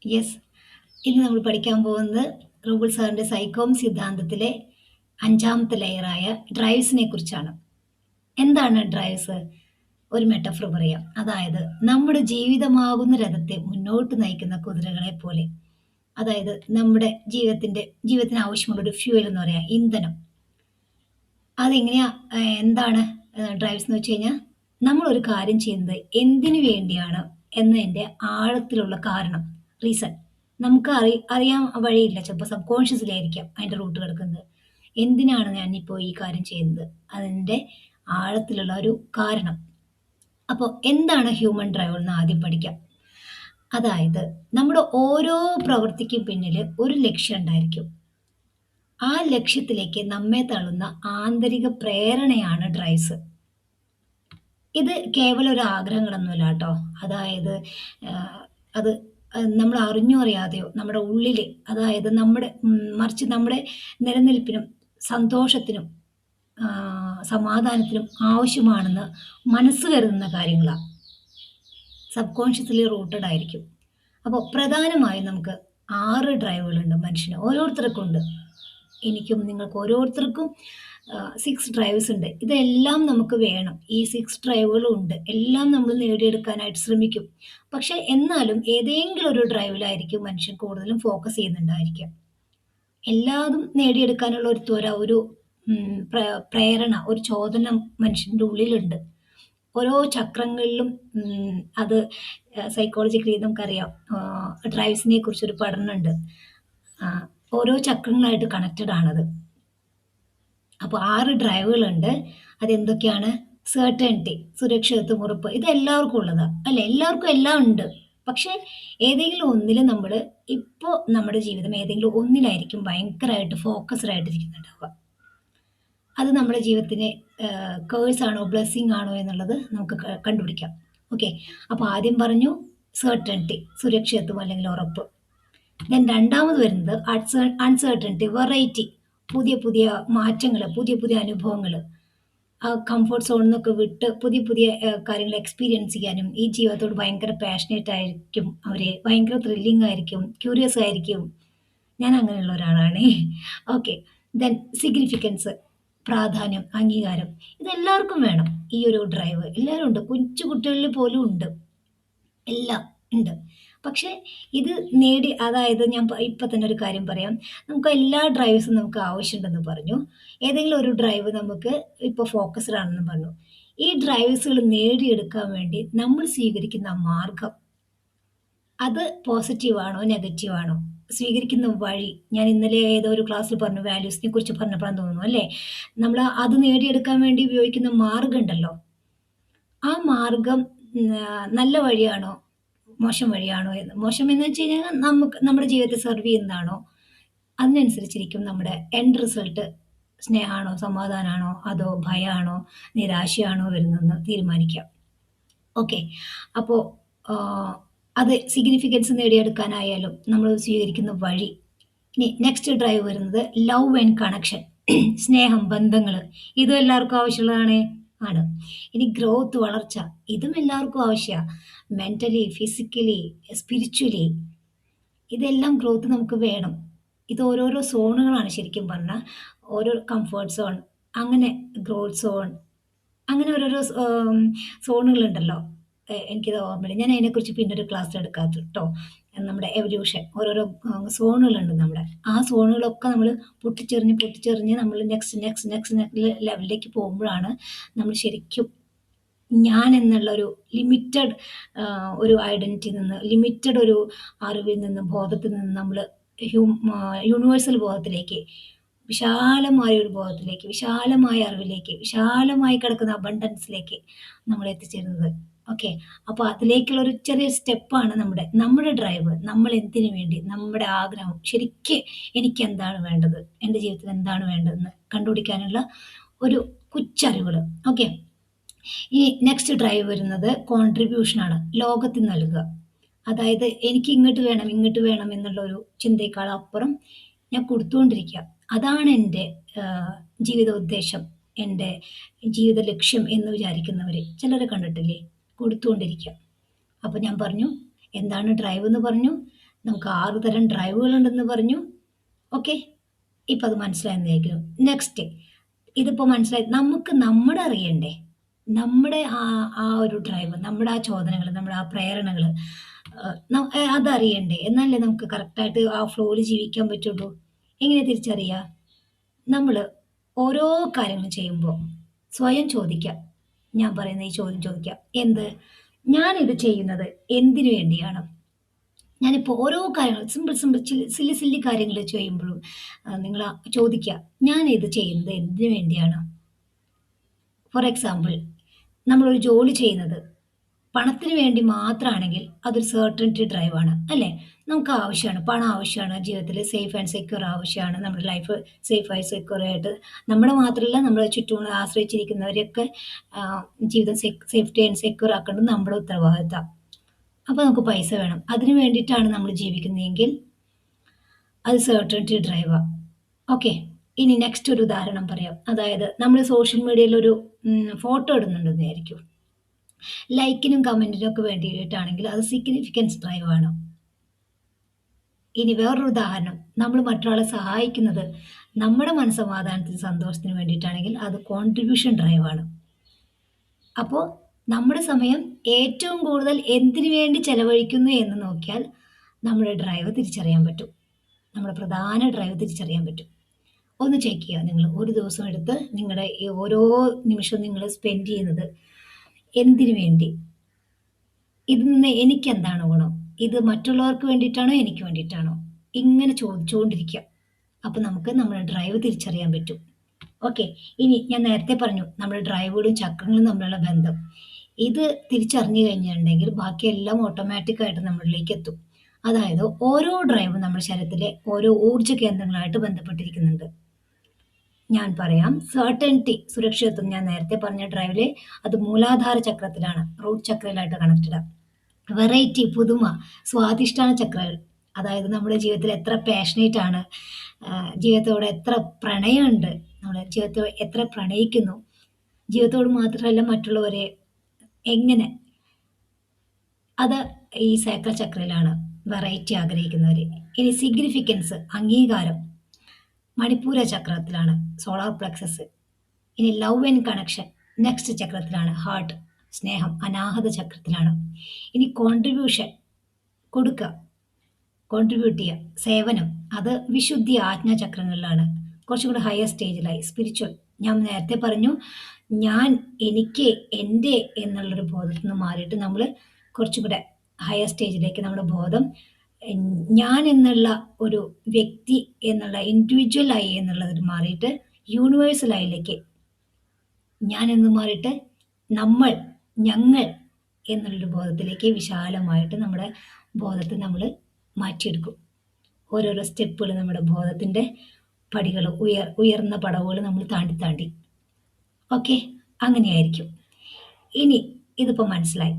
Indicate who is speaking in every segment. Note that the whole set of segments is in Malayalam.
Speaker 1: യെസ്. ഇന്ന് നമ്മൾ പഠിക്കാൻ പോകുന്നത് റൂബിൾ സാറിന്റെ സൈക്കോം സിദ്ധാന്തത്തിലെ 5-ാമത്തെ ലെയറായ ഡ്രൈവ്സിനെ കുറിച്ചാണ്. എന്താണ് ഡ്രൈവ്സ്? ഒരു മെറ്റഫർ പറയാം. അതായത് നമ്മുടെ ജീവിതമാകുന്ന രഥത്തെ മുന്നോട്ട് നയിക്കുന്ന കുതിരകളെ പോലെ. അതായത് നമ്മുടെ ജീവിതത്തിന് ആവശ്യമുള്ള ഒരു ഫ്യൂവൽ എന്ന് പറയാം, ഇന്ധനം. അതെങ്ങനെയാ എന്താണ് ഡ്രൈവ്സ് എന്ന് വെച്ച് കഴിഞ്ഞാൽ നമ്മളൊരു കാര്യം ചെയ്യുന്നത് എന്തിനു വേണ്ടിയാണ് എന്നതിൻ്റെ ആഴത്തിലുള്ള കാരണം, റീസൺ നമുക്ക് അറിയാൻ വഴിയില്ല. ചിലപ്പോൾ സബ് കോൺഷ്യസിലായിരിക്കാം അതിൻ്റെ റൂട്ട് കിടക്കുന്നത്. എന്തിനാണ് ഞാനിപ്പോൾ ഈ കാര്യം ചെയ്യുന്നത്, അതിൻ്റെ ആഴത്തിലുള്ള ഒരു കാരണം. അപ്പോൾ എന്താണ് ഹ്യൂമൻ ഡ്രൈവ് എന്ന് ആദ്യം പഠിക്കാം. അതായത് നമ്മുടെ ഓരോ പ്രവൃത്തിക്കും പിന്നിൽ ഒരു ലക്ഷ്യം ഉണ്ടായിരിക്കും. ആ ലക്ഷ്യത്തിലേക്ക് നമ്മെ തള്ളുന്ന ആന്തരിക പ്രേരണയാണ് ഡ്രൈവ്സ്. ഇത് കേവലം ഒരു ആഗ്രഹങ്ങളൊന്നുമല്ല കേട്ടോ. അതായത് അത് നമ്മൾ അറിഞ്ഞോ അറിയാതെയോ നമ്മുടെ ഉള്ളിൽ, അതായത് മറിച്ച് നമ്മുടെ നിലനിൽപ്പിനും സന്തോഷത്തിനും സമാധാനത്തിനും ആവശ്യമാണെന്ന് മനസ്സ് കരുതുന്ന കാര്യങ്ങളാണ്. സബ് കോൺഷ്യസ്ലി റൂട്ടഡ് ആയിരിക്കും. അപ്പോൾ പ്രധാനമായും നമുക്ക് 6 ഡ്രൈവുകളുണ്ട് മനുഷ്യന്, ഓരോരുത്തർക്കും ഉണ്ട്. എനിക്കും നിങ്ങൾക്ക് ഓരോരുത്തർക്കും 6 ഡ്രൈവ്സ് ഉണ്ട്. ഇതെല്ലാം നമുക്ക് വേണം. ഈ 6 ഡ്രൈവുകളും ഉണ്ട്. എല്ലാം നമ്മൾ നേടിയെടുക്കാനായിട്ട് ശ്രമിക്കും. പക്ഷെ എന്നാലും ഏതെങ്കിലും ഒരു ഡ്രൈവിലായിരിക്കും മനുഷ്യൻ കൂടുതലും ഫോക്കസ് ചെയ്യുന്നുണ്ടായിരിക്കാം. എല്ലാതും നേടിയെടുക്കാനുള്ള ഒരു ത്വര, ഒരു പ്രേരണ, ഒരു ചോദന മനുഷ്യൻ്റെ ഉള്ളിലുണ്ട്. ഓരോ ചക്രങ്ങളിലും അത് സൈക്കോളജിക്കലി നമുക്കറിയാം. ഡ്രൈവ്സിനെ കുറിച്ചൊരു പഠനമുണ്ട്. ഓരോ ചക്രങ്ങളായിട്ട് കണക്റ്റഡ് ആണത്. അപ്പോൾ 6 ഡ്രൈവുകളുണ്ട്. അതെന്തൊക്കെയാണ്? സെർട്ടനിറ്റി, സുരക്ഷിതത്വം, ഉറപ്പ്. ഇത് എല്ലാവർക്കും ഉള്ളതാണ് അല്ലേ? എല്ലാവർക്കും എല്ലാം ഉണ്ട്. പക്ഷേ ഏതെങ്കിലും ഒന്നിൽ നമ്മൾ ഇപ്പോൾ നമ്മുടെ ജീവിതം ഏതെങ്കിലും ഒന്നിലായിരിക്കും ഭയങ്കരമായിട്ട് ഫോക്കസ്ഡ് ആയിട്ടിരിക്കുന്നുണ്ടാവുക. അത് നമ്മുടെ ജീവിതത്തിന് കേഴ്സ് ആണോ ബ്ലെസ്സിങ് ആണോ എന്നുള്ളത് നമുക്ക് കണ്ടുപിടിക്കാം. ഓക്കെ, അപ്പോൾ ആദ്യം പറഞ്ഞു സെർട്ടനിറ്റി, സുരക്ഷിതത്വം അല്ലെങ്കിൽ ഉറപ്പ്. ദെൻ രണ്ടാമത് വരുന്നത് അൺസെർട്ടനിറ്റി, വെറൈറ്റി, പുതിയ പുതിയ മാറ്റങ്ങൾ, പുതിയ പുതിയ അനുഭവങ്ങൾ. ആ കംഫർട്ട് സോണിൽ നിന്നൊക്കെ വിട്ട് പുതിയ പുതിയ കാര്യങ്ങൾ എക്സ്പീരിയൻസ് ചെയ്യാനും. ഈ ജീവിതത്തോട് ഭയങ്കര പാഷനേറ്റ് ആയിരിക്കും അവർ, ഭയങ്കര ത്രില്ലിംഗ് ആയിരിക്കും, ക്യൂരിയസ് ആയിരിക്കും. ഞാൻ അങ്ങനെയുള്ള ഒരാളാണേ. ഓക്കെ, ദെൻ സിഗ്നിഫിക്കൻസ്, പ്രാധാന്യം, അംഗീകാരം. ഇതെല്ലാവർക്കും വേണം ഈ ഒരു ഡ്രൈവ്. എല്ലാവരും ഉണ്ട്, കൊച്ചു കുട്ടികളിൽ പോലും ഉണ്ട്, എല്ലാം ഉണ്ട്. പക്ഷേ ഇത് അതായത് ഞാൻ ഇപ്പം തന്നെ ഒരു കാര്യം പറയാം. നമുക്ക് എല്ലാ ഡ്രൈവ്സും നമുക്ക് ആവശ്യമുണ്ടെന്ന് പറഞ്ഞു. ഏതെങ്കിലും ഒരു ഡ്രൈവ് നമുക്ക് ഇപ്പോൾ ഫോക്കസ്ഡ് ആണെന്ന് പറഞ്ഞു. ഈ ഡ്രൈവ്സുകൾ നേടിയെടുക്കാൻ വേണ്ടി നമ്മൾ സ്വീകരിക്കുന്ന മാർഗം, അത് പോസിറ്റീവാണോ നെഗറ്റീവാണോ? സ്വീകരിക്കുന്ന വഴി, ഞാൻ ഇന്നലെ ഏതോ ഒരു ക്ലാസ്സിൽ പറഞ്ഞു, വാല്യൂസിനെ കുറിച്ച് പറഞ്ഞപ്പോഴാന്ന് തോന്നുന്നു അല്ലേ? നമ്മൾ അത് നേടിയെടുക്കാൻ വേണ്ടി ഉപയോഗിക്കുന്ന മാർഗം ഉണ്ടല്ലോ, ആ മാർഗം നല്ല വഴിയാണോ മോശം വഴിയാണോ എന്ന്. മോശം എന്ന് വെച്ച് കഴിഞ്ഞാൽ നമ്മുടെ ജീവിതത്തെ സെർവ് ചെയ്യുന്നതാണോ, അതിനനുസരിച്ചിരിക്കും നമ്മുടെ എൻഡ് റിസൾട്ട്. സ്നേഹമാണോ, സമാധാനമാണോ, അതോ ഭയമാണോ, നിരാശയാണോ വരുന്നതെന്ന് തീരുമാനിക്കാം. ഓക്കെ, അപ്പോൾ അത് സിഗ്നിഫിക്കൻസ് നേടിയെടുക്കാനായാലും നമ്മൾ സ്വീകരിക്കുന്ന വഴി. ഇനി നെക്സ്റ്റ് ഡ്രൈവ് വരുന്നത് ലവ് ആൻഡ് കണക്ഷൻ, സ്നേഹം, ബന്ധങ്ങൾ. ഇതും എല്ലാവർക്കും ആവശ്യമുള്ളതാണ്. ആണ്. ഇനി ഗ്രോത്ത്, വളർച്ച. ഇതും എല്ലാവർക്കും ആവശ്യമാണ്. മെൻ്റലി, ഫിസിക്കലി, സ്പിരിച്വലി, ഇതെല്ലാം ഗ്രോത്ത് നമുക്ക് വേണം. ഇത് ഓരോരോ സോണുകളാണ് ശരിക്കും പറഞ്ഞാൽ. ഓരോ കംഫർട്ട് സോൺ, അങ്ങനെ ഗ്രോത്ത് സോൺ, അങ്ങനെ ഓരോരോ സോണുകളുണ്ടല്ലോ. എനിക്കത് ഓർമ്മയില്ല. ഞാൻ അതിനെക്കുറിച്ച് പിന്നെ ഒരു ക്ലാസ് എടുക്കാം കേട്ടോ. നമ്മുടെ എവല്യൂഷൻ, ഓരോരോ സോണുകളുണ്ട് നമ്മുടെ. ആ സോണുകളൊക്കെ നമ്മൾ പൊട്ടിച്ചെറിഞ്ഞ് നമ്മൾ നെക്സ്റ്റ് ലെവലിലേക്ക് പോകുമ്പോഴാണ് നമ്മൾ ശരിക്കും ഞാൻ എന്നുള്ള ഒരു ലിമിറ്റഡ് ഒരു ഐഡൻറ്റിറ്റിയിൽ നിന്ന്, ലിമിറ്റഡ് ഒരു അറിവിൽ നിന്ന്, ബോധത്തിൽ നിന്ന് നമ്മൾ യൂണിവേഴ്സൽ ബോധത്തിലേക്ക്, വിശാലമായ ഒരു ബോധത്തിലേക്ക്, വിശാലമായ അറിവിലേക്ക്, വിശാലമായി കിടക്കുന്ന അബണ്ടൻസിലേക്ക് നമ്മൾ എത്തിച്ചേരുന്നത്. ഓക്കെ, അപ്പോൾ അതിലേക്കുള്ള ഒരു ചെറിയ സ്റ്റെപ്പാണ് നമ്മുടെ ഡ്രൈവ്. നമ്മൾ എന്തിനു വേണ്ടി, നമ്മുടെ ആഗ്രഹം, ശരിക്ക് എനിക്ക് എന്താണ് വേണ്ടത്, എൻ്റെ ജീവിതത്തിൽ എന്താണ് വേണ്ടതെന്ന് കണ്ടുപിടിക്കാനുള്ള ഒരു കൊച്ചറിവുകൾ. ഓക്കെ, ഈ നെക്സ്റ്റ് ഡ്രൈവ് വരുന്നത് കോൺട്രിബ്യൂഷനാണ്, ലോകത്തിന് നൽകുക. അതായത് എനിക്ക് ഇങ്ങോട്ട് വേണം എന്നുള്ള ഒരു ചിന്തയേക്കാളപ്പുറം ഞാൻ കൊടുത്തുകൊണ്ടിരിക്കുക. അതാണ് എൻ്റെ ജീവിതോദ്ദേശം, എൻ്റെ ജീവിത ലക്ഷ്യം എന്ന് വിചാരിക്കുന്നവർ ചിലരെ കണ്ടിട്ടില്ലേ? കൊടുത്തുകൊണ്ടിരിക്കുക. അപ്പോൾ ഞാൻ പറഞ്ഞു എന്താണ് ഡ്രൈവ് എന്ന് പറഞ്ഞു. നമുക്ക് 6 തരം ഡ്രൈവുകളുണ്ടെന്ന് പറഞ്ഞു. ഓക്കെ. ഇപ്പം അത് മനസ്സിലായെന്ന് വിചാരിക്കുന്നു. നെക്സ്റ്റ് ഇതിപ്പോ മനസ്സിലായി. നമുക്ക് നമ്മുടെ അറിയണ്ടേ? നമ്മുടെ ആ ഒരു ഡ്രൈവ്, നമ്മുടെ ആ ചോദനകള്, നമ്മുടെ ആ പ്രേരണകള് അതറിയണ്ടേ? എന്നാലല്ലേ നമുക്ക് കറക്റ്റായിട്ട് ആ ഫ്ലോയില് ജീവിക്കാൻ പറ്റുള്ളൂ. എങ്ങനെ തിരിച്ചറിയാ? നമ്മള് ഓരോ കാര്യങ്ങളും ചെയ്യുമ്പോ സ്വയം ചോദിക്കുക. ഞാൻ പറയുന്ന ഈ ചോദ്യം ചോദിക്കുക. എന്ത്? ഞാനിത് ചെയ്യുന്നത് എന്തിനു വേണ്ടിയാണ്? ഞാനിപ്പോ ഓരോ കാര്യങ്ങളും സിമ്പിൾ സിമ്പിൾ സില്ലി സില്ലി കാര്യങ്ങൾ ചെയ്യുമ്പോഴും നിങ്ങൾ ചോദിക്കുക. ഞാനിത് ചെയ്യുന്നത് എന്തിനു വേണ്ടിയാണ്? ഫോർ എക്സാമ്പിൾ നമ്മളൊരു ജോലി ചെയ്യുന്നത് പണത്തിന് വേണ്ടി മാത്രമാണെങ്കിൽ അതൊരു സെർട്ടനിറ്റി ഡ്രൈവാണ് അല്ലേ? നമുക്ക് ആവശ്യമാണ്. പണം ആവശ്യമാണ്. ജീവിതത്തിൽ സേഫ് ആൻഡ് സെക്യൂർ ആവശ്യമാണ്. നമ്മുടെ ലൈഫ് സേഫായി സെക്യൂർ ആയിട്ട് നമ്മുടെ മാത്രമല്ല നമ്മുടെ ചുറ്റുമുള്ള ആശ്രയിച്ചിരിക്കുന്നവരെയൊക്കെ ജീവിതം സേഫ്റ്റി ആൻഡ് സെക്യൂർ ആക്കേണ്ടത് നമ്മുടെ ഉത്തരവാദിത്തമാണ്. അപ്പോൾ നമുക്ക് പൈസ വേണം. അതിന് വേണ്ടിയിട്ടാണ് നമ്മൾ ജീവിക്കുന്നതെങ്കിൽ അത് സെർട്ടനിറ്റി ഡ്രൈവാ. ഓക്കെ. ഇനി നെക്സ്റ്റ് ഒരു ഉദാഹരണം പറയാം. അതായത് നമ്മൾ സോഷ്യൽ മീഡിയയിൽ ഒരു ഫോട്ടോ ഇടുന്നുണ്ടെന്ന് വിചാരിക്കൂ. ലൈക്കിനും കമന്റിനും ഒക്കെ വേണ്ടിയിട്ടാണെങ്കിൽ അത് സിഗ്നിഫിക്കൻസ് ഡ്രൈവാണ്. ഇനി വേറൊരു ഉദാഹരണം. നമ്മൾ മറ്റൊരാളെ സഹായിക്കുന്നത് നമ്മുടെ മനസ്സമാധാനത്തിനും സന്തോഷത്തിനും വേണ്ടിയിട്ടാണെങ്കിൽ അത് കോൺട്രിബ്യൂഷൻ ഡ്രൈവാണ്. അപ്പോൾ നമ്മുടെ സമയം ഏറ്റവും കൂടുതൽ എന്തിനു വേണ്ടി ചെലവഴിക്കുന്നു എന്ന് നോക്കിയാൽ നമ്മുടെ ഡ്രൈവ് തിരിച്ചറിയാൻ പറ്റും. നമ്മുടെ പ്രധാന ഡ്രൈവ് തിരിച്ചറിയാൻ പറ്റും. ഒന്ന് ചെക്ക് ചെയ്യുക. നിങ്ങൾ ഒരു ദിവസം എടുത്ത് നിങ്ങളുടെ ഈ ഓരോ നിമിഷവും നിങ്ങൾ സ്പെൻഡ് ചെയ്യുന്നത് എന്തിനു വേണ്ടി? ഇതിൽ നിന്ന് എനിക്കെന്താണ് ഗുണം? ഇത് മറ്റുള്ളവർക്ക് വേണ്ടിയിട്ടാണോ എനിക്ക് വേണ്ടിയിട്ടാണോ? ഇങ്ങനെ ചോദിച്ചുകൊണ്ടിരിക്കുക. അപ്പോൾ നമുക്ക് നമ്മുടെ ഡ്രൈവ് തിരിച്ചറിയാൻ പറ്റും. ഓക്കെ. ഇനി ഞാൻ നേരത്തെ പറഞ്ഞു നമ്മുടെ ഡ്രൈവുകളും ചക്രങ്ങളും തമ്മിലുള്ള ബന്ധം. ഇത് തിരിച്ചറിഞ്ഞു കഴിഞ്ഞിട്ടുണ്ടെങ്കിൽ ബാക്കിയെല്ലാം ഓട്ടോമാറ്റിക്കായിട്ട് നമ്മളിലേക്ക് എത്തും. അതായത് ഓരോ ഡ്രൈവും നമ്മുടെ ശരീരത്തിലെ ഓരോ ഊർജ്ജ കേന്ദ്രങ്ങളായിട്ട് ബന്ധപ്പെട്ടിരിക്കുന്നുണ്ട്. ഞാൻ പറയാം. സെർട്ടനിറ്റി സുരക്ഷിതത്വം ഞാൻ നേരത്തെ പറഞ്ഞ ഡ്രൈവില് അത് മൂലാധാര ചക്രത്തിലാണ്. റൂട്ട് ചക്രയിലായിട്ട് കണക്റ്റഡാണ്. വെറൈറ്റി, പുതുമ, സ്വാധിഷ്ഠാന ചക്രകൾ. അതായത് നമ്മുടെ ജീവിതത്തിൽ എത്ര പാഷനേറ്റ് ആണ്, ജീവിതത്തോട് എത്ര പ്രണയമുണ്ട്, നമ്മുടെ ജീവിതത്തെ എത്ര പ്രണയിക്കുന്നു, ജീവിതത്തോട് മാത്രമല്ല മറ്റുള്ളവരെ എങ്ങനെ, അത് ഈ സൈക്കിൾ ചക്രയിലാണ് വെറൈറ്റി ആഗ്രഹിക്കുന്നവർ. ഇനി സിഗ്നിഫിക്കൻസ് അംഗീകാരം മണിപ്പൂര ചക്രത്തിലാണ് സോളാർ പ്ലക്സസ്. ഇനി ലവ് ആൻഡ് കണക്ഷൻ നെക്സ്റ്റ് ചക്രത്തിലാണ് ഹാർട്ട് സ്നേഹം അനാഹത ചക്രത്തിലാണ്. ഇനി കോൺട്രിബ്യൂഷൻ കൊടുക്കുക, കോൺട്രിബ്യൂട്ട് ചെയ്യുക, സേവനം അത് വിശുദ്ധി ആജ്ഞാചക്രങ്ങളിലാണ്. കുറച്ചും കൂടെ ഹയർ സ്റ്റേജിലായി സ്പിരിച്വൽ. ഞാൻ നേരത്തെ പറഞ്ഞു ഞാൻ എനിക്ക് എൻ്റെ എന്നുള്ളൊരു ബോധത്തിൽ നിന്ന് മാറിയിട്ട് നമ്മൾ കുറച്ചും കൂടെ ഹയർ സ്റ്റേജിലേക്ക് നമ്മുടെ ബോധം ഞാൻ എന്നുള്ള ഒരു വ്യക്തി എന്നുള്ള ഇൻഡിവിജ്വൽ ആയി എന്നുള്ളതിൽ മാറിയിട്ട് യൂണിവേഴ്സൽ ആയിലേക്ക് ഞാൻ എന്ന് മാറിയിട്ട് നമ്മൾ ഞങ്ങൾ എന്നുള്ളൊരു ബോധത്തിലേക്ക് വിശാലമായിട്ട് നമ്മുടെ ബോധത്തെ നമ്മൾ മാറ്റിയെടുക്കും. ഓരോരോ സ്റ്റെപ്പുകൾ നമ്മുടെ ബോധത്തിൻ്റെ പടികൾ ഉയർന്ന പടവുകൾ നമ്മൾ താണ്ടി താണ്ടി. ഓക്കെ. അങ്ങനെയായിരിക്കും. ഇനി ഇതിപ്പോൾ മനസ്സിലായി.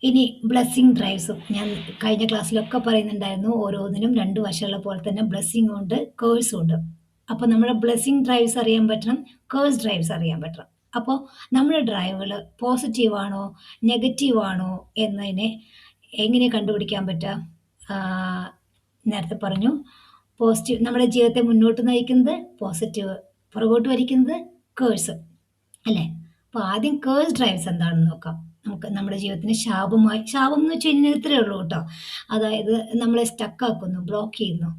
Speaker 1: ഇനി ബ്ലെസ്സിങ് ഡ്രൈവ്സും ഞാൻ കഴിഞ്ഞ ക്ലാസ്സിലൊക്കെ പറയുന്നുണ്ടായിരുന്നു. ഓരോന്നിനും 2 വശമുള്ള പോലെ തന്നെ ബ്ലെസ്സിങ്ങും ഉണ്ട് കേഴ്സും ഉണ്ട്. അപ്പോൾ നമ്മുടെ ബ്ലെസ്സിങ് ഡ്രൈവ്സ് അറിയാൻ പറ്റണം, കേഴ്സ് ഡ്രൈവ്സ് അറിയാൻ പറ്റണം. അപ്പോൾ നമ്മുടെ ഡ്രൈവുകൾ പോസിറ്റീവ് ആണോ നെഗറ്റീവ് ആണോ എന്നതിനെ എങ്ങനെ കണ്ടുപിടിക്കാൻ പറ്റുക? നേരത്തെ പറഞ്ഞു പോസിറ്റീവ് നമ്മുടെ ജീവിതത്തെ മുന്നോട്ട് നയിക്കുന്നത് പോസിറ്റീവ്, പുറകോട്ട് വലിക്കുന്നത് കേഴ്സ് അല്ലേ? അപ്പോൾ ആദ്യം കേഴ്സ് ഡ്രൈവ്സ് എന്താണെന്ന് നോക്കാം. നമുക്ക് നമ്മുടെ ജീവിതത്തിന് ശാപം എന്ന് വെച്ച് കഴിഞ്ഞാൽ ഇത്രയേ ഉള്ളൂ കേട്ടോ. അതായത് നമ്മളെ സ്റ്റക്കാക്കുന്നു, ബ്ലോക്ക് ചെയ്യുന്നു,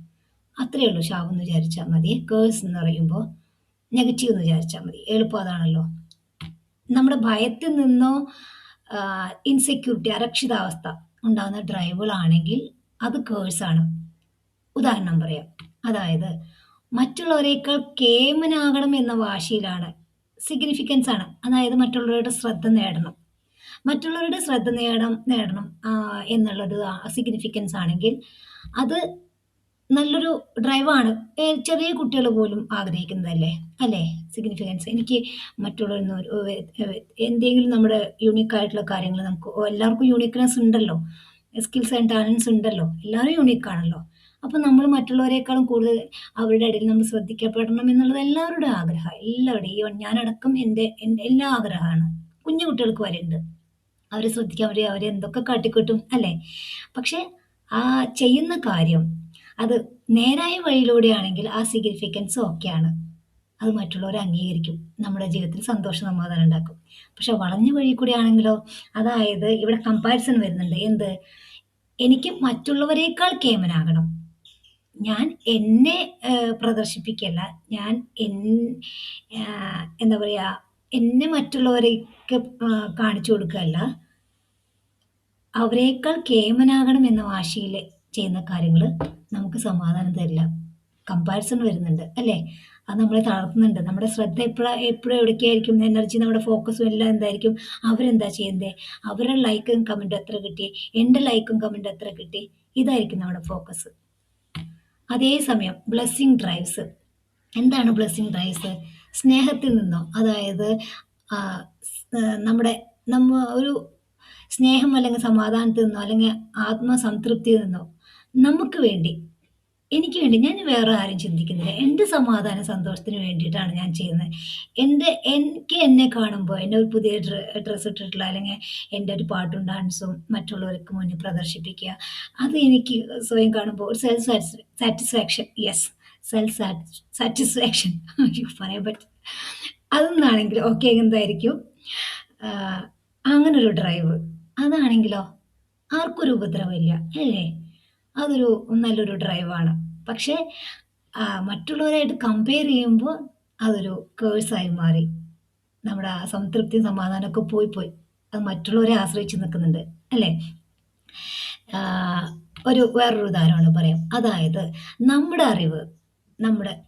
Speaker 1: അത്രയേ ഉള്ളൂ ശാപം എന്ന് വിചാരിച്ചാൽ മതി. കേഴ്സ് എന്ന് പറയുമ്പോൾ നെഗറ്റീവ് എന്ന് വിചാരിച്ചാൽ മതി. എളുപ്പം അതാണല്ലോ. നമ്മുടെ ഭയത്തിൽ നിന്നോ ഇൻസെക്യൂരിറ്റി അരക്ഷിതാവസ്ഥ ഉണ്ടാകുന്ന ഡ്രൈവുകളാണെങ്കിൽ അത് കേഴ്സാണ്. ഉദാഹരണം പറയാം. അതായത് മറ്റുള്ളവരേക്കാൾ കേമനാകണം എന്ന വാശിയിലാണ്. സിഗ്നിഫിക്കൻസ് ആണ്. അതായത് മറ്റുള്ളവരുടെ ശ്രദ്ധ നേടണം, മറ്റുള്ളവരുടെ ശ്രദ്ധ നേടണം എന്നുള്ളത് സിഗ്നിഫിക്കൻസ് ആണെങ്കിൽ അത് നല്ലൊരു ഡ്രൈവാണ്. ചെറിയ കുട്ടികൾ പോലും ആഗ്രഹിക്കുന്നതല്ലേ അല്ലേ സിഗ്നിഫിക്കൻസ്. എനിക്ക് മറ്റുള്ളവർ എന്തെങ്കിലും നമ്മുടെ യൂണിക്കായിട്ടുള്ള കാര്യങ്ങൾ, നമുക്ക് എല്ലാവർക്കും യൂണിക്ക്നെസ് ഉണ്ടല്ലോ, സ്കിൽസ് ആൻഡ് ടാലൻസ് ഉണ്ടല്ലോ, എല്ലാവരും യൂണിക്കാണല്ലോ. അപ്പം നമ്മൾ മറ്റുള്ളവരെക്കാളും കൂടുതൽ അവരുടെ ഇടയിൽ നമ്മൾ ശ്രദ്ധിക്കപ്പെടണം എന്നുള്ളത് എല്ലാവരുടെയും ആഗ്രഹമാണ്. എല്ലാവരുടെയും ഞാനടക്കം എൻ്റെ എല്ലാ ആഗ്രഹമാണ്. കുഞ്ഞു കുട്ടികൾക്ക് വരെ ഉണ്ട്. അവരെ ശ്രദ്ധിക്കാൻ അവരെ എന്തൊക്കെ കാട്ടിക്കൂട്ടും അല്ലേ? പക്ഷേ ആ ചെയ്യുന്ന കാര്യം അത് നേരായ വഴിയിലൂടെയാണെങ്കിൽ ആ സിഗ്നിഫിക്കൻസ് ഓക്കെയാണ്. അത് മറ്റുള്ളവരെ അംഗീകരിക്കും. നമ്മുടെ ജീവിതത്തിൽ സന്തോഷം, സമാധാനം ഉണ്ടാക്കും. പക്ഷെ വളഞ്ഞ വഴി കൂടി ആണെങ്കിലോ, അതായത് ഇവിടെ കമ്പാരിസൺ വരുന്നുണ്ട്. എന്ത്? എനിക്ക് മറ്റുള്ളവരേക്കാൾ കേമനാകണം. ഞാൻ എന്നെ പ്രദർശിപ്പിക്കല്ല. ഞാൻ എൻ എന്താ പറയാ, എന്നെ മറ്റുള്ളവർക്ക് കാണിച്ചു കൊടുക്കുകയല്ല. അവരേക്കാൾ കേമനാകണം എന്ന വാശിയില് ചെയ്യുന്ന കാര്യങ്ങള് നമുക്ക് സമാധാനം തരില്ല. കമ്പാരിസൺ വരുന്നുണ്ട് അല്ലേ? അത് നമ്മളെ തളർത്തുന്നുണ്ട്. നമ്മുടെ ശ്രദ്ധ എപ്പഴും എവിടേക്കായിരിക്കും? എനർജി, നമ്മുടെ ഫോക്കസും എല്ലാം എന്തായിരിക്കും? അവരെന്താ ചെയ്യുന്നേ? അവരുടെ ലൈക്കും കമന്റും എത്ര കിട്ടി? എന്റെ ലൈക്കും കമന്റും എത്ര കിട്ടി? ഇതായിരിക്കും നമ്മുടെ ഫോക്കസ്. അതേസമയം ബ്ലെസ്സിങ് ഡ്രൈവ്സ്. എന്താണ് ബ്ലെസ്സിങ് ഡ്രൈവ്സ്? സ്നേഹത്തിൽ നിന്നോ, അതായത് നമ്മുടെ ഒരു സ്നേഹം അല്ലെങ്കിൽ സമാധാനത്തിൽ നിന്നോ അല്ലെങ്കിൽ ആത്മസംതൃപ്തിയിൽ നിന്നോ നമുക്ക് വേണ്ടി, എനിക്ക് വേണ്ടി, ഞാൻ വേറെ ആരും ചിന്തിക്കുന്നില്ല. എൻ്റെ സമാധാന സന്തോഷത്തിന് വേണ്ടിയിട്ടാണ് ഞാൻ ചെയ്യുന്നത്. എനിക്ക് എന്നെ കാണുമ്പോൾ എൻ്റെ ഒരു പുതിയ ഡ്രസ്സ് ഇട്ടിട്ടുള്ള അല്ലെങ്കിൽ എൻ്റെ ഒരു പാട്ടും ഡാൻസും മറ്റുള്ളവർക്ക് മുന്നിൽ പ്രദർശിപ്പിക്കുക. അത് എനിക്ക് സ്വയം കാണുമ്പോൾ ഒരു self satisfaction. Yes, self satisfaction. അയ്യോ പറയാൻ പറ്റും. അതൊന്നാണെങ്കിൽ ഓക്കെ, എന്തായിരിക്കും അങ്ങനൊരു ഡ്രൈവ്. അതാണെങ്കിലോ ആർക്കും ഒരു ഉപദ്രവമില്ല അല്ലേ? അതൊരു നല്ലൊരു ഡ്രൈവാണ്. പക്ഷേ മറ്റുള്ളവരായിട്ട് കമ്പയർ ചെയ്യുമ്പോൾ അതൊരു കേഴ്സായി മാറി. നമ്മുടെ ആ സംതൃപ്തിയും സമാധാനമൊക്കെ പോയി. അത് മറ്റുള്ളവരെ ആശ്രയിച്ച് നിൽക്കുന്നുണ്ട് അല്ലേ? വേറൊരു ഉദാഹരണം പറയാം. അതായത് നമ്മുടെ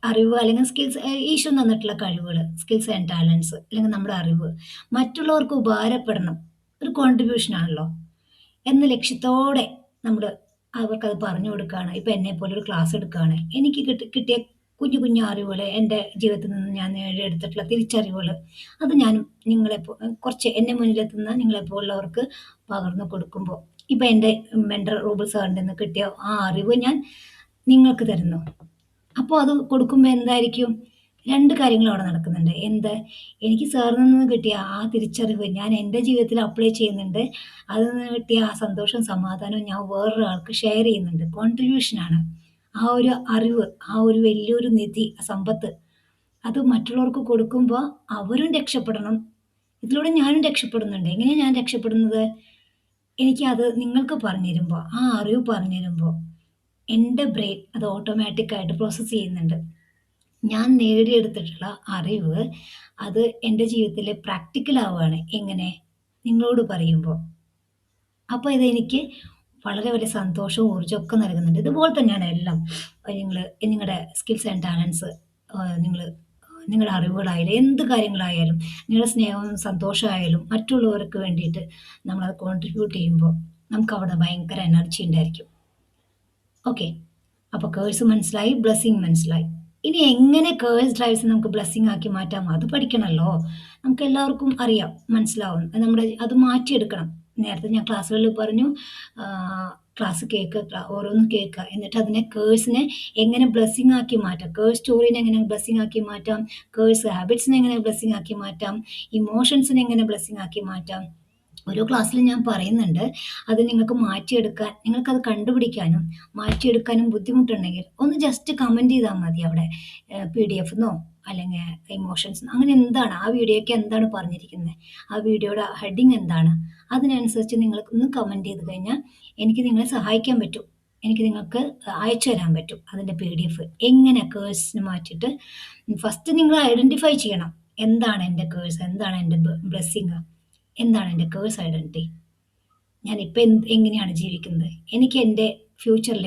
Speaker 1: അറിവ് അല്ലെങ്കിൽ സ്കിൽസ്, ഈശ്വരൻ തന്നിട്ടുള്ള കഴിവുകൾ, സ്കിൽസ് ആൻഡ് ടാലൻസ് അല്ലെങ്കിൽ നമ്മുടെ അറിവ് മറ്റുള്ളവർക്ക് ഉപകാരപ്പെടണം. ഒരു കോൺട്രിബ്യൂഷൻ ആണല്ലോ എന്ന ലക്ഷ്യത്തോടെ നമ്മൾ അവർക്കത് പറഞ്ഞു കൊടുക്കുകയാണ്. ഇപ്പം എന്നെപ്പോലെ ഒരു ക്ലാസ് എടുക്കുകയാണ്. എനിക്ക് കിട്ടിയ കുഞ്ഞു കുഞ്ഞു അറിവുകൾ, എൻ്റെ ജീവിതത്തിൽ നിന്ന് ഞാൻ നേടിയെടുത്തിട്ടുള്ള തിരിച്ചറിവുകൾ, അത് ഞാൻ കുറച്ച് എന്നെ മുന്നിലെത്തുന്ന നിങ്ങളെപ്പോലുള്ളവർക്ക് പകർന്നു കൊടുക്കുമ്പോൾ, ഇപ്പം എൻ്റെ മെൻറ്റർ റൂബിൾ സാറിൻ്റെ നിന്ന് കിട്ടിയ ആ അറിവ് ഞാൻ നിങ്ങൾക്ക് തരുന്നു. അപ്പോൾ അത് കൊടുക്കുമ്പോൾ എന്തായിരിക്കും? 2 കാര്യങ്ങൾ അവിടെ നടക്കുന്നുണ്ട്. എന്ത്? എനിക്ക് സാറിൽ നിന്ന് കിട്ടിയ ആ തിരിച്ചറിവ് ഞാൻ എൻ്റെ ജീവിതത്തിൽ അപ്ലൈ ചെയ്യുന്നുണ്ട്. അതിൽ നിന്ന് കിട്ടിയ ആ സന്തോഷവും സമാധാനവും ഞാൻ വേറൊരാൾക്ക് ഷെയർ ചെയ്യുന്നുണ്ട്. കോൺട്രിബ്യൂഷനാണ്. ആ ഒരു അറിവ്, ആ ഒരു വലിയൊരു നിധി, സമ്പത്ത്, അത് മറ്റുള്ളവർക്ക് കൊടുക്കുമ്പോൾ അവരും രക്ഷപ്പെടണം. ഇതിലൂടെ ഞാനും രക്ഷപ്പെടുന്നുണ്ട്. എങ്ങനെയാണ് ഞാൻ രക്ഷപ്പെടുന്നത്? എനിക്കത് നിങ്ങൾക്ക് പറഞ്ഞു തരുമ്പോൾ, ആ അറിവ് പറഞ്ഞു തരുമ്പോൾ എൻ്റെ ബ്രെയിൻ അത് ഓട്ടോമാറ്റിക്കായിട്ട് പ്രോസസ്സ് ചെയ്യുന്നുണ്ട്. ഞാൻ നേടിയെടുത്തിട്ടുള്ള അറിവ് അത് എൻ്റെ ജീവിതത്തിൽ പ്രാക്ടിക്കൽ ആവുകയാണ്. എങ്ങനെ? നിങ്ങളോട് പറയുമ്പോൾ. അപ്പോൾ ഇതെനിക്ക് വളരെ വലിയ സന്തോഷവും ഊർജ്ജമൊക്കെ നൽകുന്നുണ്ട്. ഇതുപോലെ തന്നെയാണ് എല്ലാം. നിങ്ങളുടെ സ്കിൽസ് ആൻഡ് ടാലൻസ്, നിങ്ങൾ നിങ്ങളുടെ അറിവുകളായാലും എന്ത് കാര്യങ്ങളായാലും, നിങ്ങളുടെ സ്നേഹവും സന്തോഷമായാലും മറ്റുള്ളവർക്ക് വേണ്ടിയിട്ട് നമ്മളത് കോൺട്രിബ്യൂട്ട് ചെയ്യുമ്പോൾ നമുക്കവിടെ ഭയങ്കര എനർജി ഉണ്ടായിരിക്കും. ഓക്കെ. അപ്പോൾ കേഴ്സ് മനസ്സിലായി, ബ്ലെസ്സിങ് മനസ്സിലായി. ഇനി എങ്ങനെ കേഴ്സ് ഡ്രൈവ്സ് നമുക്ക് ബ്ലെസ്സിങ് ആക്കി മാറ്റാം? അത് പഠിക്കണമല്ലോ. നമുക്ക് എല്ലാവർക്കും അറിയാം, മനസ്സിലാവും. അത് മാറ്റിയെടുക്കണം. നേരത്തെ ഞാൻ ക്ലാസ്സുകളിൽ പറഞ്ഞു, ക്ലാസ് കേൾക്കുക, ഓരോന്ന് കേൾക്കുക. എന്നിട്ട് അതിനെ കേഴ്സിനെ എങ്ങനെ ബ്ലെസ്സിങ് ആക്കി മാറ്റാം, കേഴ്സ് സ്റ്റോറീനെ എങ്ങനെ ബ്ലെസ്സിങ് ആക്കി മാറ്റാം, കേഴ്സ് ഹാബിറ്റ്സിനെ എങ്ങനെ ബ്ലെസ്സിങ് ആക്കി മാറ്റാം, ഇമോഷൻസിനെ എങ്ങനെ ബ്ലെസ്സിങ് ആക്കി മാറ്റാം. ഓരോ ക്ലാസ്സിലും ഞാൻ പറയുന്നുണ്ട്. അത് നിങ്ങൾക്ക് മാറ്റിയെടുക്കാൻ, നിങ്ങൾക്കത് കണ്ടുപിടിക്കാനും മാറ്റിയെടുക്കാനും ബുദ്ധിമുട്ടുണ്ടെങ്കിൽ ഒന്ന് ജസ്റ്റ് കമൻറ്റ് ചെയ്താൽ മതി അവിടെ. PDF എന്നോ അല്ലെങ്കിൽ ഇമോഷൻസ് അങ്ങനെ എന്താണ് ആ വീഡിയോയ്ക്ക് എന്താണ് പറഞ്ഞിരിക്കുന്നത്, ആ വീഡിയോയുടെ ഹെഡിങ് എന്താണ്, അതിനനുസരിച്ച് നിങ്ങൾക്കൊന്ന് കമൻറ്റ് ചെയ്ത് കഴിഞ്ഞാൽ എനിക്ക് നിങ്ങളെ സഹായിക്കാൻ പറ്റും. എനിക്ക് നിങ്ങൾക്ക് അയച്ചു തരാൻ പറ്റും അതിൻ്റെ PDF. എങ്ങനെ കേഴ്സിന് മാറ്റിയിട്ട് ഫസ്റ്റ് നിങ്ങൾ ഐഡൻറ്റിഫൈ ചെയ്യണം. എന്താണ് എൻ്റെ കേഴ്സ്, എന്താണ് എൻ്റെ ബ്ലെസ്സിങ്, എന്താണ് എൻ്റെ കേഴ്സ് ഐഡൻറ്റിറ്റി, ഞാനിപ്പോൾ എങ്ങനെയാണ് ജീവിക്കുന്നത്, എനിക്ക് എൻ്റെ ഫ്യൂച്ചറിൽ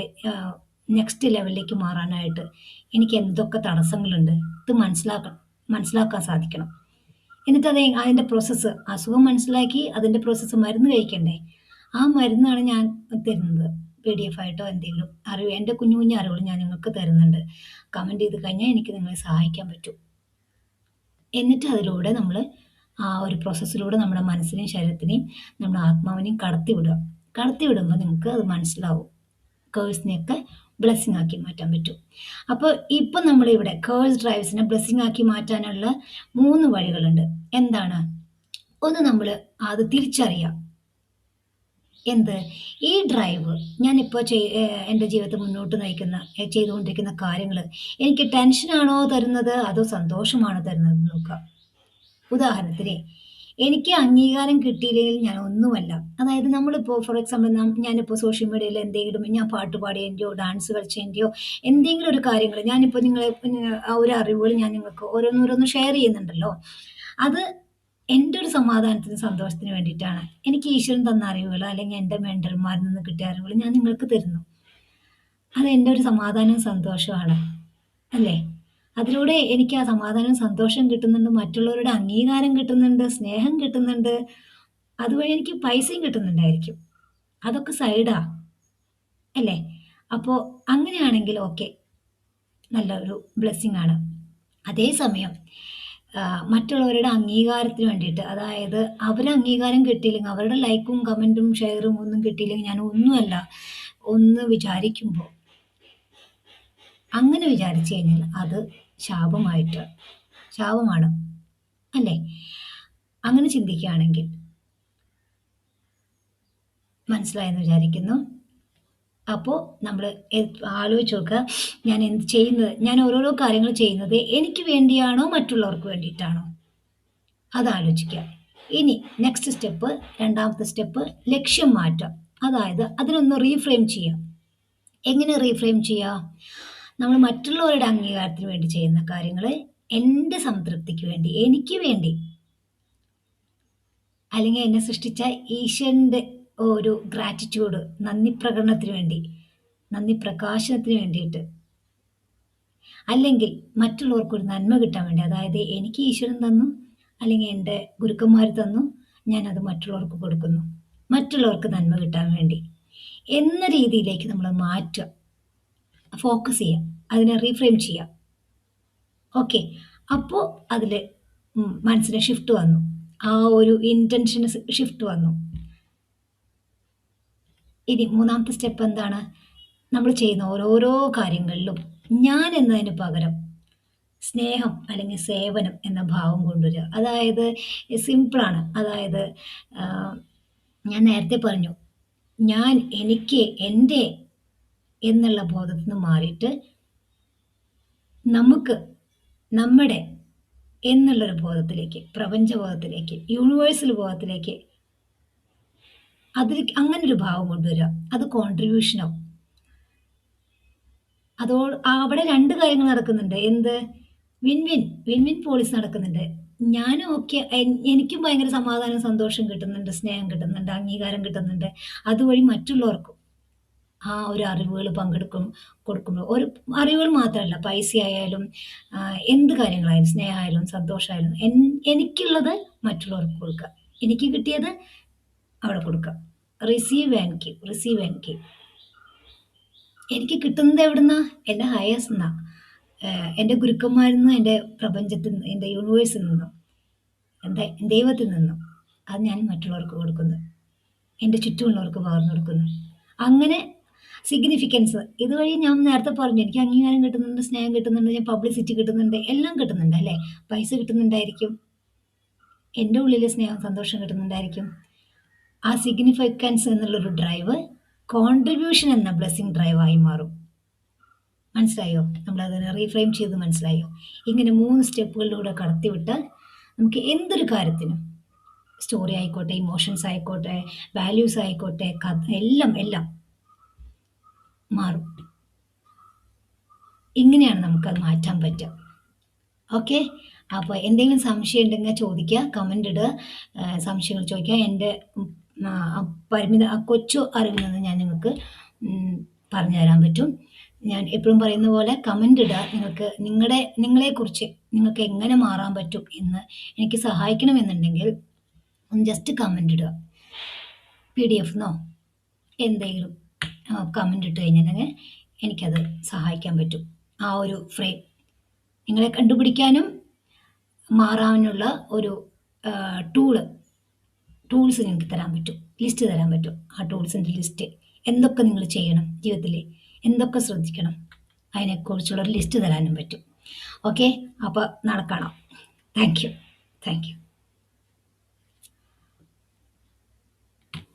Speaker 1: നെക്സ്റ്റ് ലെവലിലേക്ക് മാറാനായിട്ട് എനിക്ക് എന്തൊക്കെ തടസ്സങ്ങളുണ്ട്, ഇത് മനസ്സിലാക്കാൻ സാധിക്കണം. എന്നിട്ട് അതിൻ്റെ പ്രോസസ്സ്, അസുഖം മനസ്സിലാക്കി അതിൻ്റെ പ്രോസസ്സ്, മരുന്ന് കഴിക്കണ്ടേ, ആ മരുന്നാണ് ഞാൻ തരുന്നത്. PDF ആയിട്ടോ എന്തെങ്കിലും അറിവ്, എൻ്റെ കുഞ്ഞു കുഞ്ഞു അറിവുകൾ ഞാൻ നിങ്ങൾക്ക് തരുന്നുണ്ട്. കമൻറ്റ് ചെയ്ത് കഴിഞ്ഞാൽ എനിക്ക് നിങ്ങളെ സഹായിക്കാൻ പറ്റും. എന്നിട്ട് അതിലൂടെ നമ്മൾ ആ ഒരു പ്രോസസ്സിലൂടെ നമ്മുടെ മനസ്സിനെയും ശരീരത്തിനെയും നമ്മുടെ ആത്മാവിനെയും കടത്തിവിടുമ്പോൾ നിങ്ങൾക്ക് അത് മനസ്സിലാവും. കേഴ്സിനെയൊക്കെ ബ്ലെസ്സിങ് ആക്കി മാറ്റാൻ പറ്റും. അപ്പോൾ ഇപ്പം നമ്മളിവിടെ കേഴ്സ് ഡ്രൈവ്സിനെ ബ്ലെസ്സിങ് ആക്കി മാറ്റാനുള്ള 3 വഴികളുണ്ട്. എന്താണ്? ഒന്ന്, നമ്മൾ അത് തിരിച്ചറിയാം. എന്ത്? ഈ ഡ്രൈവ് ഞാനിപ്പോൾ എൻ്റെ ജീവിതത്തെ മുന്നോട്ട് നയിക്കുന്ന ചെയ്തുകൊണ്ടിരിക്കുന്ന കാര്യങ്ങള് എനിക്ക് ടെൻഷനാണോ തരുന്നത് അതോ സന്തോഷമാണോ തരുന്നത് നോക്കുക. ഉദാഹരണത്തിന് എനിക്ക് അംഗീകാരം കിട്ടിയില്ലെങ്കിൽ ഞാൻ ഒന്നുമല്ല. അതായത് നമ്മളിപ്പോൾ ഫോർ എക്സാമ്പിൾ ഞാനിപ്പോൾ സോഷ്യൽ മീഡിയയിൽ എന്തെങ്കിലും ഞാൻ പാട്ട് പാടിയതിൻ്റെയോ ഡാൻസ് കളിച്ചതിൻ്റെയോ എന്തെങ്കിലും ഒരു കാര്യങ്ങൾ ഞാനിപ്പോൾ നിങ്ങളെ ആ ഒരു അറിവുകൾ ഞാൻ നിങ്ങൾക്ക് ഓരോന്നോരോന്ന് ഷെയർ ചെയ്യുന്നുണ്ടല്ലോ. അത് എൻ്റെ ഒരു സമാധാനത്തിനും സന്തോഷത്തിനും വേണ്ടിയിട്ടാണ്. എനിക്ക് ഈശ്വരൻ തന്ന അറിവുകൾ അല്ലെങ്കിൽ എൻ്റെ മെന്റർമാരിൽ നിന്ന് കിട്ടിയ അറിവുകൾ ഞാൻ നിങ്ങൾക്ക് തരുന്നു. അത് എൻ്റെ ഒരു സമാധാനവും സന്തോഷവുമാണ്. അല്ലേ? അതിലൂടെ എനിക്ക് ആ സമാധാനവും സന്തോഷവും കിട്ടുന്നുണ്ട്. മറ്റുള്ളവരുടെ അംഗീകാരം കിട്ടുന്നുണ്ട്, സ്നേഹം കിട്ടുന്നുണ്ട്. അതുവഴി എനിക്ക് പൈസയും കിട്ടുന്നുണ്ടായിരിക്കും. അതൊക്കെ സൈഡാ. അല്ലേ? അപ്പോ അങ്ങനെയാണെങ്കിൽ ഓക്കെ. നല്ലൊരു ബ്ലെസ്സിങ് ആണ്. അതേസമയം മറ്റുള്ളവരുടെ അംഗീകാരത്തിന് വേണ്ടിയിട്ട് അതായത് അവരെ അംഗീകാരം കിട്ടിയില്ലെങ്കിൽ അവരുടെ ലൈക്കും, കമന്റും, ഷെയറും ഒന്നും കിട്ടിയില്ലെങ്കിൽ ഞാൻ ഒന്നുമല്ല എന്ന് വിചാരിക്കുമ്പോൾ അങ്ങനെ വിചാരിച്ചു കഴിഞ്ഞാൽ അത് ശാപമായിട്ട് ശാപമാണ്. അല്ലേ? അങ്ങനെ ചിന്തിക്കുകയാണെങ്കിൽ മനസ്സിലായെന്ന് വിചാരിക്കുന്നു. അപ്പോൾ നമ്മൾ ആലോചിച്ച് നോക്കുക ഞാൻ ഓരോരോ കാര്യങ്ങൾ ചെയ്യുന്നത് എനിക്ക് വേണ്ടിയാണോ മറ്റുള്ളവർക്ക് വേണ്ടിയിട്ടാണോ? അതാലോചിക്കുക. ഇനി നെക്സ്റ്റ് സ്റ്റെപ്പ് രണ്ടാമത്തെ സ്റ്റെപ്പ് ലക്ഷ്യം മാറ്റാം. അതായത് അതിനൊന്ന് റീഫ്രെയിം ചെയ്യാം. എങ്ങനെ റീഫ്രെയിം ചെയ്യുക? നമ്മൾ മറ്റുള്ളവരുടെ അംഗീകാരത്തിന് വേണ്ടി ചെയ്യുന്ന കാര്യങ്ങൾ എൻ്റെ സംതൃപ്തിക്ക് വേണ്ടി, എനിക്ക് വേണ്ടി അല്ലെങ്കിൽ എന്നെ സൃഷ്ടിച്ച ഈശ്വരൻ്റെ ഒരു ഗ്രാറ്റിറ്റ്യൂഡ് നന്ദി പ്രകടനത്തിന് വേണ്ടി, നന്ദി പ്രകാശനത്തിന് വേണ്ടിയിട്ട് അല്ലെങ്കിൽ മറ്റുള്ളവർക്കൊരു നന്മ കിട്ടാൻ വേണ്ടി അതായത് എനിക്ക് ഈശ്വരൻ തന്നു അല്ലെങ്കിൽ എൻ്റെ ഗുരുക്കന്മാർ തന്നു ഞാനത് മറ്റുള്ളവർക്ക് കൊടുക്കുന്നു മറ്റുള്ളവർക്ക് നന്മ കിട്ടാൻ വേണ്ടി എന്ന രീതിയിലേക്ക് നമ്മൾ മാറ്റുക ഫോക്കസ് ചെയ്യുക അതിനെ റീഫ്രെയിം ചെയ്യുക ഓക്കെ അപ്പോൾ അതിൽ മനസ്സിന് ഷിഫ്റ്റ് വന്നു ആ ഒരു ഇൻറ്റൻഷന് ഷിഫ്റ്റ് വന്നു ഇനി മൂന്നാമത്തെ സ്റ്റെപ്പ് എന്താണ് നമ്മൾ ചെയ്യുന്ന ഓരോരോ കാര്യങ്ങളിലും ഞാൻ എന്നതിന് പകരം സ്നേഹം അല്ലെങ്കിൽ സേവനം എന്ന ഭാവം കൊണ്ടുവരിക അതായത് സിമ്പിളാണ് അതായത് ഞാൻ നേരത്തെ പറഞ്ഞു ഞാൻ എനിക്ക് എൻ്റെ എന്നുള്ള ബോധത്തിൽ നിന്ന് മാറിയിട്ട് നമുക്ക് നമ്മുടെ എന്നുള്ളൊരു ബോധത്തിലേക്ക് പ്രപഞ്ചബോധത്തിലേക്ക് യൂണിവേഴ്സൽ ബോധത്തിലേക്ക് അതിൽ അങ്ങനൊരു ഭാവം കൊണ്ടുവരിക അത് കോൺട്രിബ്യൂഷനോ അവിടെ രണ്ട് കാര്യങ്ങൾ നടക്കുന്നുണ്ട് എന്ത് വിൻ വിൻ പോളിസി നടക്കുന്നുണ്ട് ഞാനും ഓക്കെ എനിക്കും ഭയങ്കര സമാധാനം സന്തോഷം കിട്ടുന്നുണ്ട് സ്നേഹം കിട്ടുന്നുണ്ട് അംഗീകാരം കിട്ടുന്നുണ്ട് അതുവഴി മറ്റുള്ളവർക്കും ആ ഒരു അറിവുകൾ കൊടുക്കുമ്പോൾ ഒരു അറിവുകൾ മാത്രമല്ല പൈസ ആയാലും എന്ത് കാര്യങ്ങളായാലും സ്നേഹമായാലും സന്തോഷമായാലും എനിക്കുള്ളത് മറ്റുള്ളവർക്ക് കൊടുക്കുക എനിക്ക് കിട്ടിയത് അവിടെ കൊടുക്കുക റിസീവ് ആൻഡ് ഗിവ് എനിക്ക് കിട്ടുന്നത് എവിടുന്നാ എൻ്റെ ഹയേഴ്സ് നിന്നാ എൻ്റെ ഗുരുക്കന്മാരിൽ നിന്നും എൻ്റെ പ്രപഞ്ചത്തിൽ നിന്ന് എൻ്റെ യൂണിവേഴ്സിൽ നിന്നും എൻ്റെ ദൈവത്തിൽ നിന്നും അത് ഞാൻ മറ്റുള്ളവർക്ക് കൊടുക്കുന്നു എൻ്റെ ചുറ്റുമുള്ളവർക്ക് പകർന്നു കൊടുക്കുന്നു അങ്ങനെ സിഗ്നിഫിക്കൻസ് ഇതുവഴി ഞാൻ നേരത്തെ പറഞ്ഞു എനിക്ക് അംഗീകാരം കിട്ടുന്നുണ്ട് സ്നേഹം കിട്ടുന്നുണ്ട് ഞാൻ പബ്ലിസിറ്റി കിട്ടുന്നുണ്ട് എല്ലാം കിട്ടുന്നുണ്ട് അല്ലേ പൈസ കിട്ടുന്നുണ്ടായിരിക്കും എൻ്റെ ഉള്ളിൽ സ്നേഹം സന്തോഷം കിട്ടുന്നുണ്ടായിരിക്കും ആ സിഗ്നിഫിക്കൻസ് എന്നുള്ളൊരു ഡ്രൈവ് കോൺട്രിബ്യൂഷൻ എന്ന ബ്ലെസ്സിങ് ഡ്രൈവായി മാറും മനസ്സിലായോ നമ്മളതിനെ റീഫ്രെയിം ചെയ്ത് മനസ്സിലായോ ഇങ്ങനെ 3 സ്റ്റെപ്പുകളിലൂടെ കടത്തിവിട്ടാൽ നമുക്ക് എന്തൊരു കാര്യത്തിനും സ്റ്റോറി ആയിക്കോട്ടെ ഇമോഷൻസ് ആയിക്കോട്ടെ വാല്യൂസ് ആയിക്കോട്ടെ കഥ എല്ലാം മാറും ഇങ്ങനെയാണ് നമുക്കത് മാറ്റാൻ പറ്റുക ഓക്കെ അപ്പോൾ എന്തെങ്കിലും സംശയം ഉണ്ടെങ്കിൽ ചോദിക്കുക കമൻ്റ് ഇടുക സംശയങ്ങൾ ചോദിക്കുക എൻ്റെ കൊച്ചു അറിവിൽ നിന്ന് ഞാൻ നിങ്ങൾക്ക് പറഞ്ഞു തരാൻ പറ്റും ഞാൻ എപ്പോഴും പറയുന്ന പോലെ കമൻ്റ് ഇടുക നിങ്ങളെക്കുറിച്ച് നിങ്ങൾക്ക് എങ്ങനെ മാറാൻ പറ്റും എന്ന് എനിക്ക് സഹായിക്കണമെന്നുണ്ടെങ്കിൽ ഒന്ന് ജസ്റ്റ് കമൻ്റ് ഇടുക PDF എന്നോ എന്തെങ്കിലും കമൻ്റ് ഇട്ട് കഴിഞ്ഞിട്ടുണ്ടെങ്കിൽ എനിക്കത് സഹായിക്കാൻ പറ്റും ആ ഒരു ഫ്രെയിം നിങ്ങളെ കണ്ടുപിടിക്കാനും മാറാനുള്ള ഒരു ടൂൾസ് നിങ്ങൾക്ക് തരാൻ പറ്റും ലിസ്റ്റ് തരാൻ പറ്റും ആ ടൂൾസിൻ്റെ ലിസ്റ്റ് എന്തൊക്കെ നിങ്ങൾ ചെയ്യണം ജീവിതത്തിൽ എന്തൊക്കെ ശ്രദ്ധിക്കണം അതിനെക്കുറിച്ചുള്ളൊരു ലിസ്റ്റ് തരാനും പറ്റും ഓക്കെ അപ്പോൾ നാളെ കാണാം താങ്ക് യു